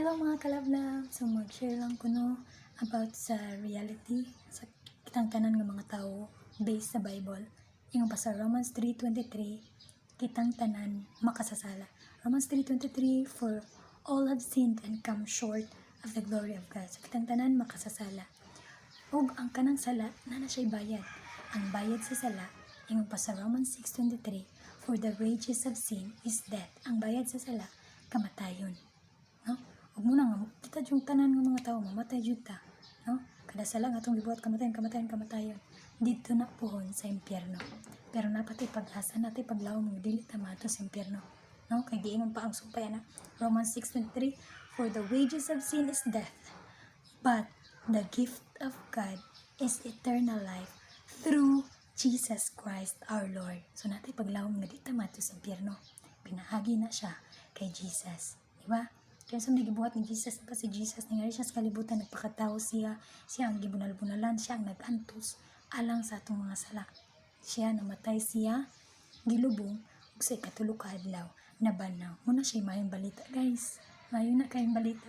Hello mga kalablab! So mag-share lang ko no about sa reality sa kitang tanan ng mga tao based sa Bible. Yung pa sa Romans 3:23, kitang tanan makasasala. Romans 3:23, for all have sinned and come short of the glory of God. So kitang tanan makasasala. Ug ang kanang sala na siya'y bayad. Ang bayad sa sala, yung pa sa Romans 6:23, for the wages of sin is death. Ang bayad sa sala, kamatayon. No? Ug muna nga kita yung tanan ng mga tao mamatay jud ta, no? Kada sala nga atong gibuhat kamatayon dito na puhon sa impyerno. Pero napatay pag-asa natay paglawom nga dili ta maato sa impyerno, no? Kay giingon pa ang sumpay ana Romans 6:23, for the wages of sin is death, but the gift of God is eternal life through Jesus Christ our Lord. So natay paglawom nga di ta maato sa impyerno, pinahagi na siya kay Jesus, di ba? Kaya sa gibuhat ni Jesus, pa si Jesus, nangyari siya sa kalibutan, nagpakatao siya ang gibunal-bunalan, siya ang nagantos alang sa atong mga sala. Siya namatay siya, gilubong, ug sa ikatulo ka adlaw, nabanaw. Muna siya mayong balita, guys. Mayon na kayong balita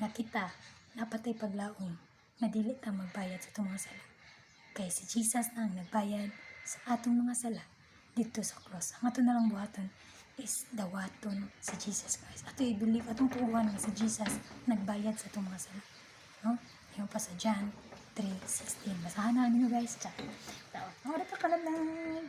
na kita, napatay paglaom, na dili ta magbayad sa atong mga sala. Kaya si Jesus na ang nagbayad sa atong mga sala dito sa cross. Ang ato na lang buhaton is dawaton si Jesus Christ. Ato i-believe, atong tuuhan nga si Jesus nagbayad sa itong mga sala. No? Yung pa sa John 3:16. Basahan namin nyo guys. Chat. Tawag. Mawala ka na lang.